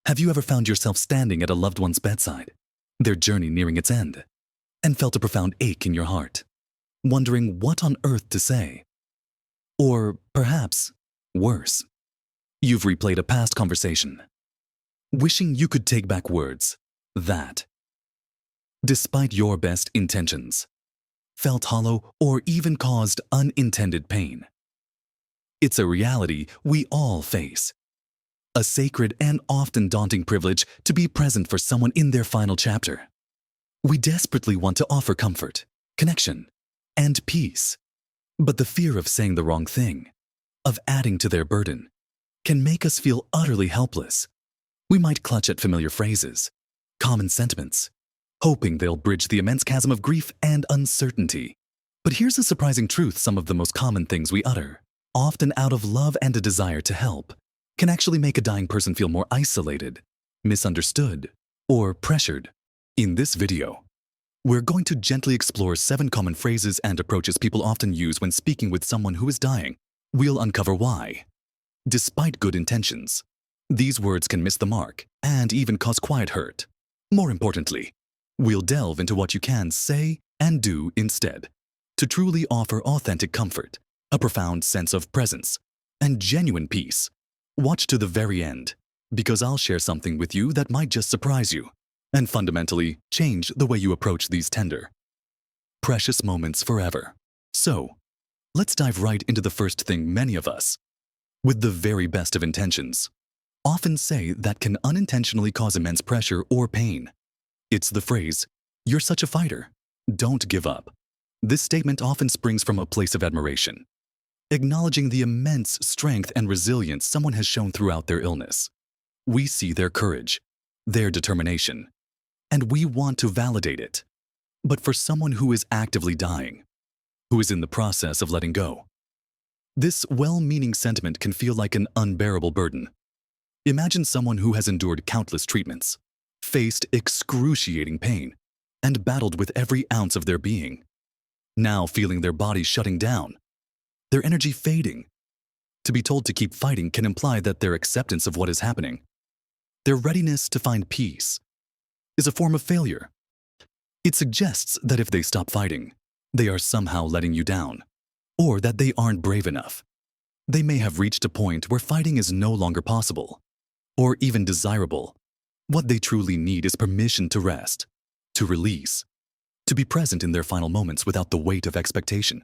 Have you ever found yourself standing at a loved one's bedside, their journey nearing its end, and felt a profound ache in your heart, wondering what on earth to say? Or perhaps, worse, you've replayed a past conversation, wishing you could take back words that, despite your best intentions, felt hollow or even caused unintended pain. It's a reality we all face. A sacred and often daunting privilege to be present for someone in their final chapter. We desperately want to offer comfort, connection, and peace. But the fear of saying the wrong thing, of adding to their burden, can make us feel utterly helpless. We might clutch at familiar phrases, common sentiments, hoping they'll bridge the immense chasm of grief and uncertainty. But here's a surprising truth: some of the most common things we utter, often out of love and a desire to help, can actually make a dying person feel more isolated, misunderstood, or pressured. In this video, we're going to gently explore 7 common phrases and approaches people often use when speaking with someone who is dying. We'll uncover why, despite good intentions, these words can miss the mark and even cause quiet hurt. More importantly, we'll delve into what you can say and do instead to truly offer authentic comfort, a profound sense of presence, and genuine peace. Watch to the very end, because I'll share something with you that might just surprise you and fundamentally change the way you approach these tender, precious moments forever. So, let's dive right into the first thing many of us, with the very best of intentions, often say that can unintentionally cause immense pressure or pain. It's the phrase, "You're such a fighter. Don't give up." This statement often springs from a place of admiration, acknowledging the immense strength and resilience someone has shown throughout their illness. We see their courage, their determination, and we want to validate it. But for someone who is actively dying, who is in the process of letting go, this well-meaning sentiment can feel like an unbearable burden. Imagine someone who has endured countless treatments, faced excruciating pain, and battled with every ounce of their being, now feeling their body shutting down, their energy fading. To be told to keep fighting can imply that their acceptance of what is happening, their readiness to find peace, is a form of failure. It suggests that if they stop fighting, they are somehow letting you down, or that they aren't brave enough. They may have reached a point where fighting is no longer possible, or even desirable. What they truly need is permission to rest, to release, to be present in their final moments without the weight of expectation.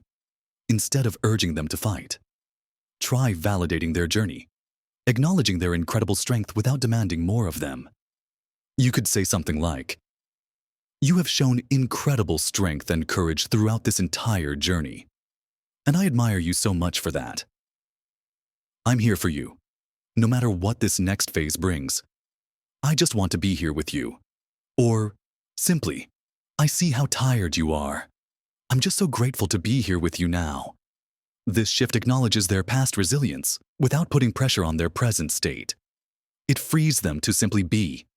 Instead of urging them to fight, try validating their journey, acknowledging their incredible strength without demanding more of them. You could say something like, "You have shown incredible strength and courage throughout this entire journey, and I admire you so much for that. I'm here for you, no matter what this next phase brings. I just want to be here with you." Or simply, "I see how tired you are. I'm just so grateful to be here with you now." This shift acknowledges their past resilience without putting pressure on their present state. It frees them to simply be,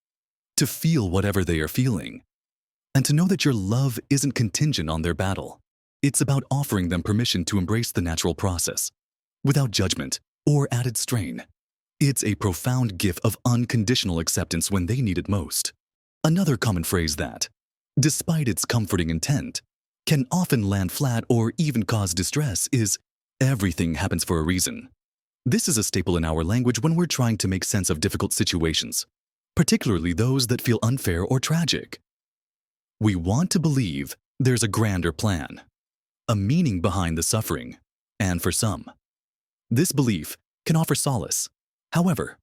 to feel whatever they are feeling, and to know that your love isn't contingent on their battle. It's about offering them permission to embrace the natural process, without judgment or added strain. It's a profound gift of unconditional acceptance when they need it most. Another common phrase that, despite its comforting intent, can often land flat or even cause distress is, "Everything happens for a reason." This is a staple in our language when we're trying to make sense of difficult situations, particularly those that feel unfair or tragic. We want to believe there's a grander plan, a meaning behind the suffering, and for some, this belief can offer solace. However,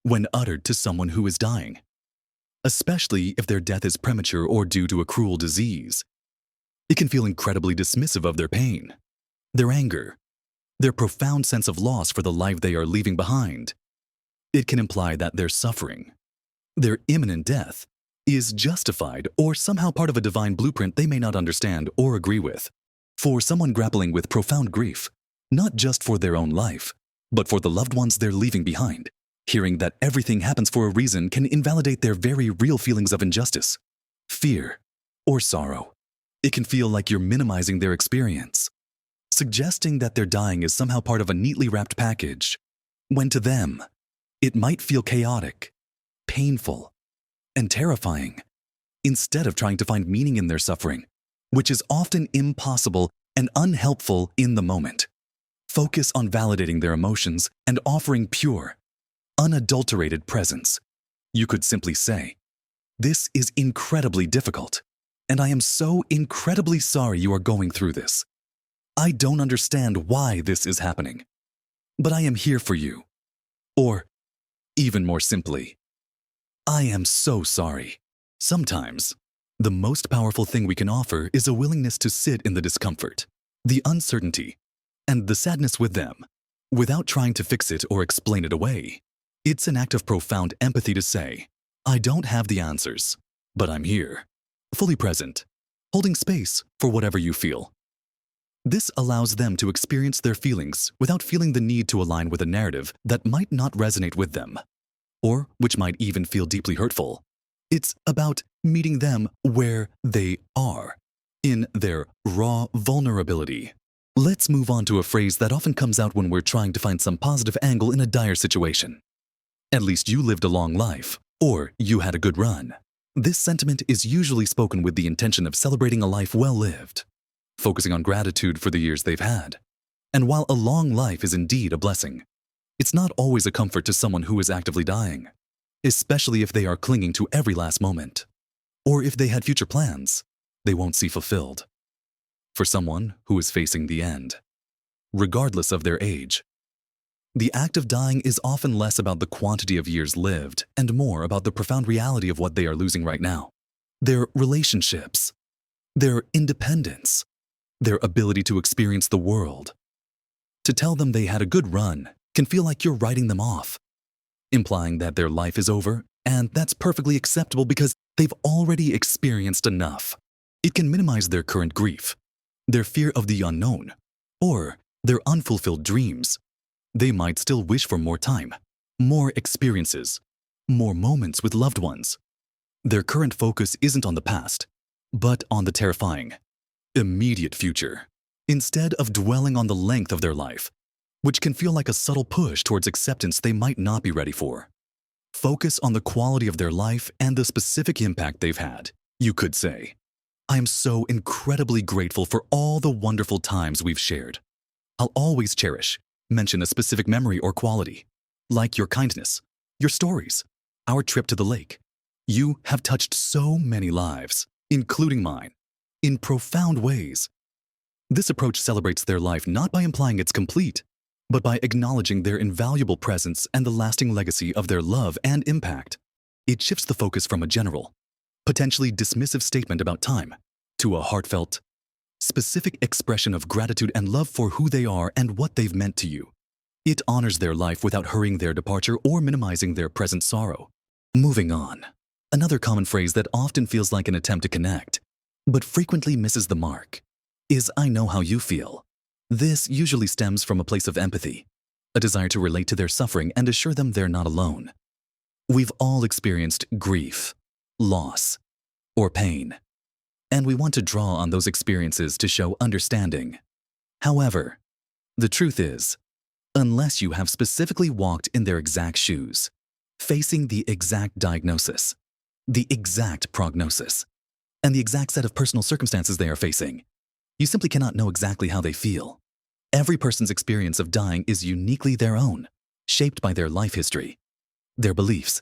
when uttered to someone who is dying, especially if their death is premature or due to a cruel disease, it can feel incredibly dismissive of their pain, their anger, their profound sense of loss for the life they are leaving behind. It can imply that their suffering, their imminent death, is justified or somehow part of a divine blueprint they may not understand or agree with. For someone grappling with profound grief, not just for their own life, but for the loved ones they're leaving behind, hearing that everything happens for a reason can invalidate their very real feelings of injustice, fear, or sorrow. It can feel like you're minimizing their experience, suggesting that their dying is somehow part of a neatly wrapped package, when to them, it might feel chaotic, painful, and terrifying, instead of trying to find meaning in their suffering, which is often impossible and unhelpful in the moment. Focus on validating their emotions and offering pure, unadulterated presence. You could simply say, "This is incredibly difficult, and I am so incredibly sorry you are going through this. I don't understand why this is happening, but I am here for you." Or, even more simply, "I am so sorry." Sometimes, the most powerful thing we can offer is a willingness to sit in the discomfort, the uncertainty, and the sadness with them, without trying to fix it or explain it away. It's an act of profound empathy to say, "I don't have the answers, but I'm here, fully present, holding space for whatever you feel." This allows them to experience their feelings without feeling the need to align with a narrative that might not resonate with them, or which might even feel deeply hurtful. It's about meeting them where they are, in their raw vulnerability. Let's move on to a phrase that often comes out when we're trying to find some positive angle in a dire situation. "At least you lived a long life," or "you had a good run." This sentiment is usually spoken with the intention of celebrating a life well lived, focusing on gratitude for the years they've had. And while a long life is indeed a blessing, it's not always a comfort to someone who is actively dying, especially if they are clinging to every last moment, or if they had future plans they won't see fulfilled. For someone who is facing the end, regardless of their age, the act of dying is often less about the quantity of years lived and more about the profound reality of what they are losing right now. Their relationships, their independence, their ability to experience the world. To tell them they had a good run can feel like you're writing them off, implying that their life is over, and that's perfectly acceptable because they've already experienced enough. It can minimize their current grief, their fear of the unknown, or their unfulfilled dreams. They might still wish for more time, more experiences, more moments with loved ones. Their current focus isn't on the past, but on the terrifying, immediate future, instead of dwelling on the length of their life, which can feel like a subtle push towards acceptance they might not be ready for. Focus on the quality of their life and the specific impact they've had. You could say, "I am so incredibly grateful for all the wonderful times we've shared. I'll always cherish." Mention a specific memory or quality, like your kindness, your stories, our trip to the lake. You have touched so many lives, including mine, in profound ways. This approach celebrates their life not by implying it's complete, but by acknowledging their invaluable presence and the lasting legacy of their love and impact. It shifts the focus from a general, potentially dismissive statement about time to a heartfelt, specific expression of gratitude and love for who they are and what they've meant to you. It honors their life without hurrying their departure or minimizing their present sorrow. Moving on. Another common phrase that often feels like an attempt to connect, but frequently misses the mark, is "I know how you feel." This usually stems from a place of empathy, a desire to relate to their suffering and assure them they're not alone. We've all experienced grief, loss, or pain, and we want to draw on those experiences to show understanding. However, the truth is, unless you have specifically walked in their exact shoes, facing the exact diagnosis, the exact prognosis, and the exact set of personal circumstances they are facing, you simply cannot know exactly how they feel. Every person's experience of dying is uniquely their own, shaped by their life history, their beliefs,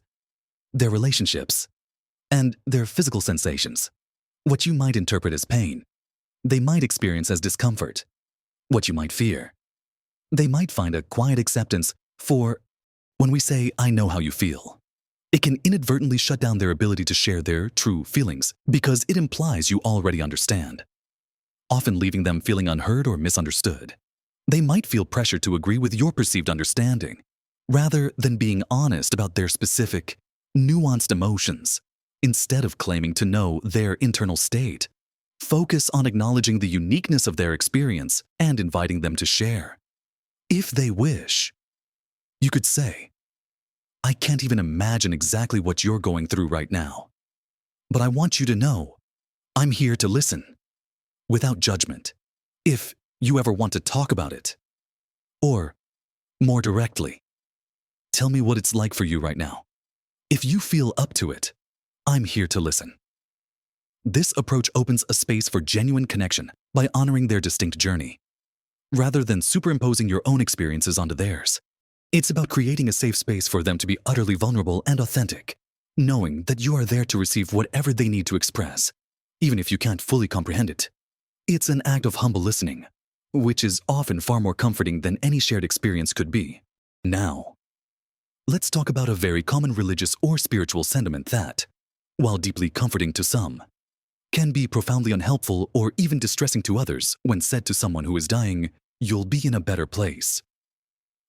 their relationships, and their physical sensations. What you might interpret as pain, they might experience as discomfort. What you might fear, they might find a quiet acceptance for. When we say, "I know how you feel," it can inadvertently shut down their ability to share their true feelings because it implies you already understand, often leaving them feeling unheard or misunderstood. They might feel pressure to agree with your perceived understanding, rather than being honest about their specific, nuanced emotions. Instead of claiming to know their internal state, focus on acknowledging the uniqueness of their experience and inviting them to share. If they wish, you could say, "I can't even imagine exactly what you're going through right now, but I want you to know I'm here to listen, without judgment, if you ever want to talk about it." Or, more directly, "Tell me what it's like for you right now. If If you feel up to it, I'm here to listen. This approach opens a space for genuine connection by honoring their distinct journey, rather than superimposing your own experiences onto theirs. It's about creating a safe space for them to be utterly vulnerable and authentic, knowing that you are there to receive whatever they need to express, even if you can't fully comprehend it. It's an act of humble listening, which is often far more comforting than any shared experience could be. Now, let's talk about a very common religious or spiritual sentiment that, while deeply comforting to some, can be profoundly unhelpful or even distressing to others when said to someone who is dying, "You'll be in a better place."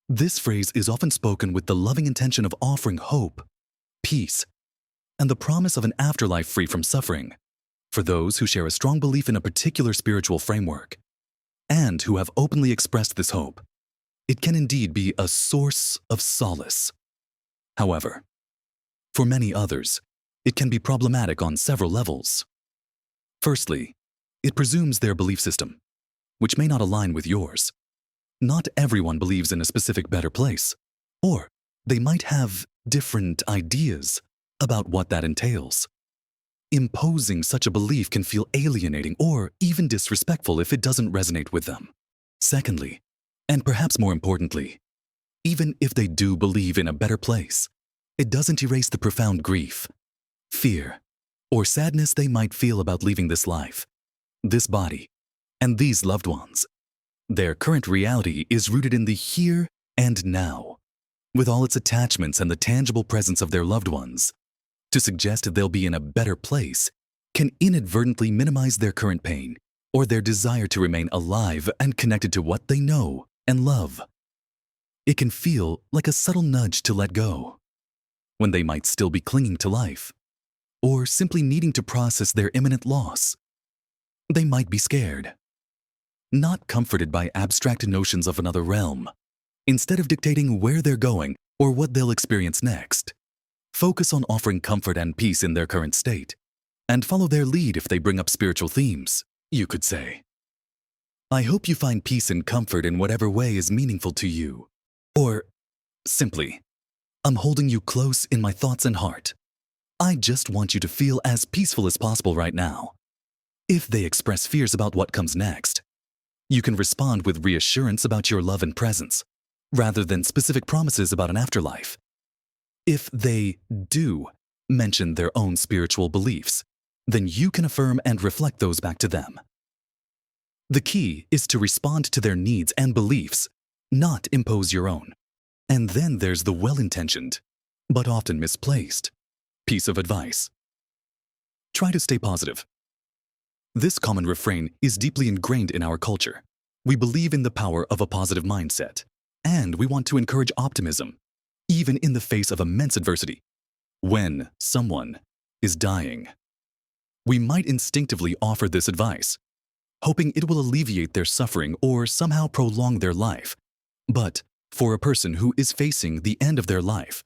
This phrase is often spoken with the loving intention of offering hope, peace, and the promise of an afterlife free from suffering for those who share a strong belief in a particular spiritual framework and who have openly expressed this hope. It can indeed be a source of solace. However, for many others, it can be problematic on several levels. Firstly, it presumes their belief system, which may not align with yours. Not everyone believes in a specific better place, or they might have different ideas about what that entails. Imposing such a belief can feel alienating or even disrespectful if it doesn't resonate with them. Secondly, and perhaps more importantly, even if they do believe in a better place, it doesn't erase the profound grief, fear, or sadness they might feel about leaving this life, this body, and these loved ones. Their current reality is rooted in the here and now, with all its attachments and the tangible presence of their loved ones. To suggest they'll be in a better place can inadvertently minimize their current pain or their desire to remain alive and connected to what they know and love. It can feel like a subtle nudge to let go, when they might still be clinging to life, or simply needing to process their imminent loss. They might be scared, not comforted by abstract notions of another realm. Instead of dictating where they're going or what they'll experience next, focus on offering comfort and peace in their current state, and follow their lead if they bring up spiritual themes. You could say, "I hope you find peace and comfort in whatever way is meaningful to you." Or simply, "I'm holding you close in my thoughts and heart. I just want you to feel as peaceful as possible right now." If they express fears about what comes next, you can respond with reassurance about your love and presence, rather than specific promises about an afterlife. If they do mention their own spiritual beliefs, then you can affirm and reflect those back to them. The key is to respond to their needs and beliefs, not impose your own. And then there's the well-intentioned, but often misplaced, piece of advice. Try to stay positive. This common refrain is deeply ingrained in our culture. We believe in the power of a positive mindset, and we want to encourage optimism, even in the face of immense adversity. When someone is dying, we might instinctively offer this advice, hoping it will alleviate their suffering or somehow prolong their life. But for a person who is facing the end of their life,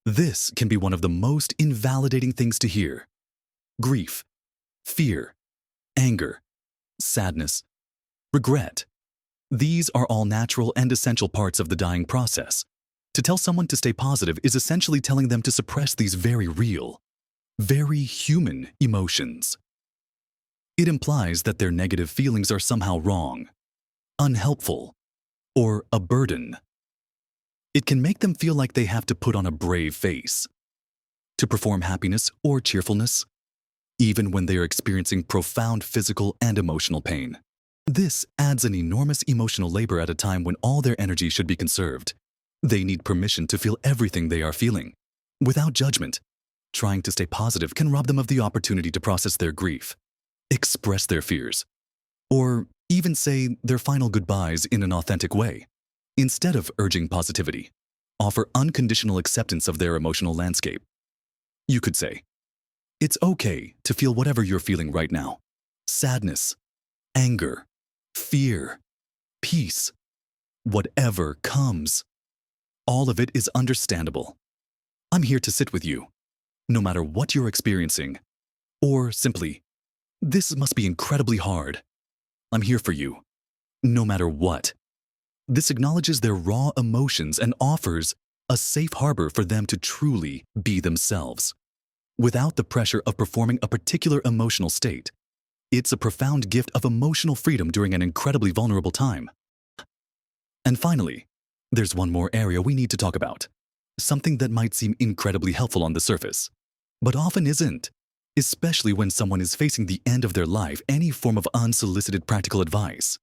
this can be one of the most invalidating things to hear. Grief, fear, anger, sadness, regret. These are all natural and essential parts of the dying process. To tell someone to stay positive is essentially telling them to suppress these very real, very human emotions. It implies that their negative feelings are somehow wrong, unhelpful, or a burden. It can make them feel like they have to put on a brave face, to perform happiness or cheerfulness, even when they are experiencing profound physical and emotional pain. This adds an enormous emotional labor at a time when all their energy should be conserved. They need permission to feel everything they are feeling, without judgment. Trying to stay positive can rob them of the opportunity to process their grief, express their fears, or even say their final goodbyes in an authentic way. Instead of urging positivity, offer unconditional acceptance of their emotional landscape. You could say, "It's okay to feel whatever you're feeling right now. Sadness, anger, fear, peace, whatever comes. All of it is understandable. I'm here to sit with you, no matter what you're experiencing." Or simply, "This must be incredibly hard. I'm here for you, no matter what." This acknowledges their raw emotions and offers a safe harbor for them to truly be themselves, without the pressure of performing a particular emotional state. It's a profound gift of emotional freedom during an incredibly vulnerable time. And finally, there's one more area we need to talk about, something that might seem incredibly helpful on the surface, but often isn't, especially when someone is facing the end of their life, any form of unsolicited practical advice.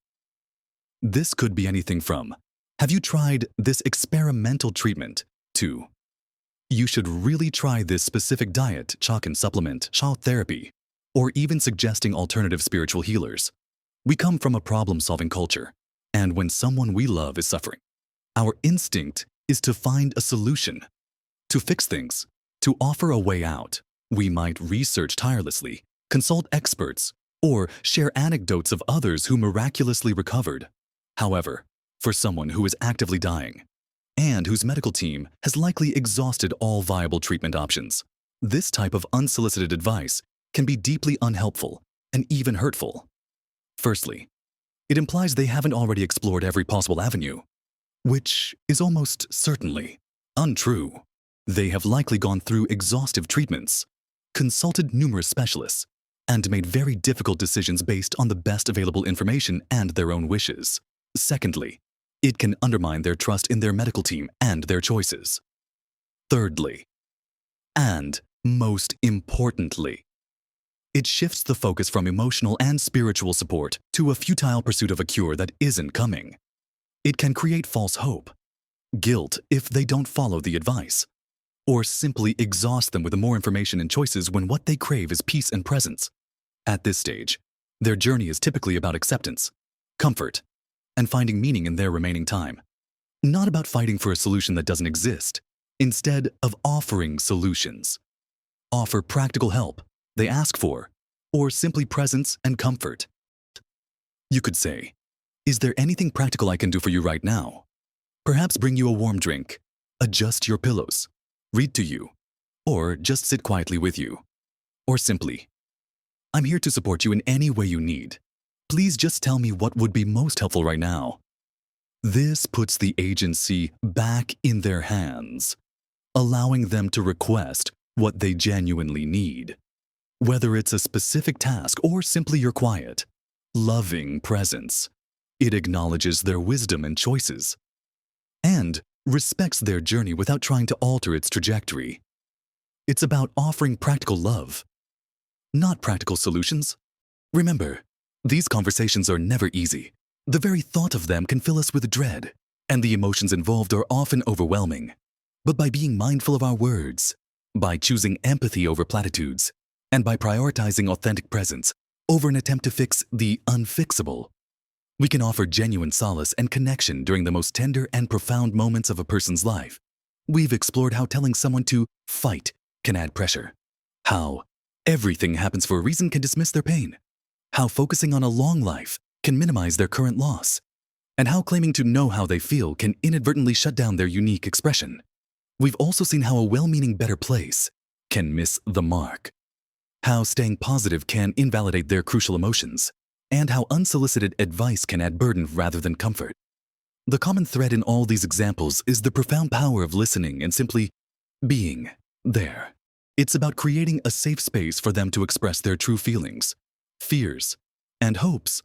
This could be anything from, have you tried this experimental treatment, to, you should really try this specific diet, chalk and supplement, child therapy, or even suggesting alternative spiritual healers. We come from a problem-solving culture, and when someone we love is suffering, our instinct is to find a solution, to fix things, to offer a way out. We might research tirelessly, consult experts, or share anecdotes of others who miraculously recovered. However, for someone who is actively dying, and whose medical team has likely exhausted all viable treatment options, this type of unsolicited advice can be deeply unhelpful and even hurtful. Firstly, it implies they haven't already explored every possible avenue, which is almost certainly untrue. They have likely gone through exhaustive treatments, consulted numerous specialists, and made very difficult decisions based on the best available information and their own wishes. Secondly, it can undermine their trust in their medical team and their choices. Thirdly, and most importantly, it shifts the focus from emotional and spiritual support to a futile pursuit of a cure that isn't coming. It can create false hope, guilt if they don't follow the advice, or simply exhaust them with more information and choices when what they crave is peace and presence. At this stage, their journey is typically about acceptance, comfort, and finding meaning in their remaining time. Not about fighting for a solution that doesn't exist, instead of offering solutions. Offer practical help they ask for, or simply presence and comfort. You could say, is there anything practical I can do for you right now? Perhaps bring you a warm drink, adjust your pillows, read to you, or just sit quietly with you. Or simply, I'm here to support you in any way you need. Please just tell me what would be most helpful right now. This puts the agency back in their hands, allowing them to request what they genuinely need. Whether it's a specific task or simply your quiet, loving presence, it acknowledges their wisdom and choices, and respects their journey without trying to alter its trajectory. It's about offering practical love, not practical solutions. Remember, these conversations are never easy. The very thought of them can fill us with dread, and the emotions involved are often overwhelming. But by being mindful of our words, by choosing empathy over platitudes, and by prioritizing authentic presence over an attempt to fix the unfixable, we can offer genuine solace and connection during the most tender and profound moments of a person's life. We've explored how telling someone to fight can add pressure, how everything happens for a reason can dismiss their pain, how focusing on a long life can minimize their current loss, and how claiming to know how they feel can inadvertently shut down their unique expression. We've also seen how a well-meaning better place can miss the mark, how staying positive can invalidate their crucial emotions, and how unsolicited advice can add burden rather than comfort. The common thread in all these examples is the profound power of listening and simply being there. It's about creating a safe space for them to express their true feelings, fears, and hopes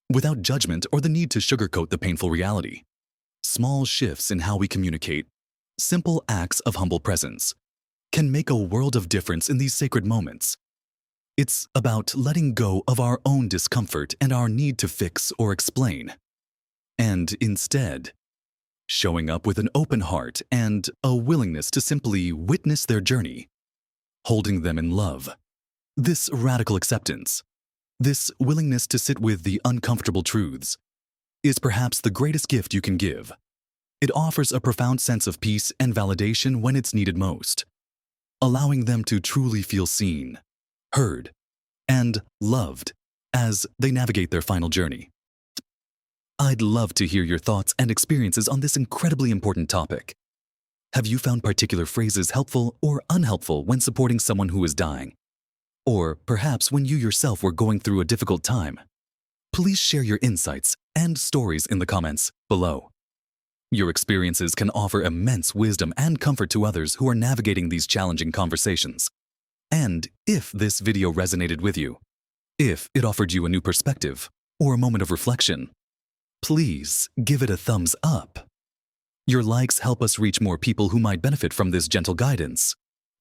without judgment or the need to sugarcoat the painful reality. Small shifts in how we communicate, simple acts of humble presence, can make a world of difference in these sacred moments. It's about letting go of our own discomfort and our need to fix or explain, and instead, showing up with an open heart and a willingness to simply witness their journey, holding them in love. This radical acceptance, this willingness to sit with the uncomfortable truths, is perhaps the greatest gift you can give. It offers a profound sense of peace and validation when it's needed most, allowing them to truly feel seen, heard, and loved as they navigate their final journey. I'd love to hear your thoughts and experiences on this incredibly important topic. Have you found particular phrases helpful or unhelpful when supporting someone who is dying? Or perhaps when you yourself were going through a difficult time? Please share your insights and stories in the comments below. Your experiences can offer immense wisdom and comfort to others who are navigating these challenging conversations. And if this video resonated with you, if it offered you a new perspective or a moment of reflection, please give it a thumbs up. Your likes help us reach more people who might benefit from this gentle guidance.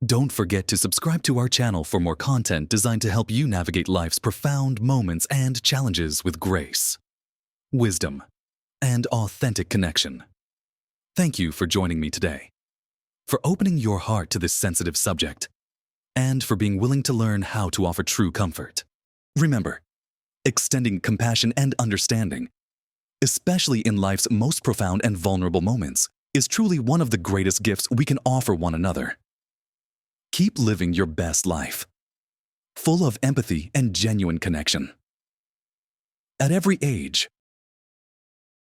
Don't forget to subscribe to our channel for more content designed to help you navigate life's profound moments and challenges with grace, wisdom, and authentic connection. Thank you for joining me today, for opening your heart to this sensitive subject, and for being willing to learn how to offer true comfort. Remember, extending compassion and understanding, especially in life's most profound and vulnerable moments, is truly one of the greatest gifts we can offer one another. Keep living your best life, full of empathy and genuine connection. At every age,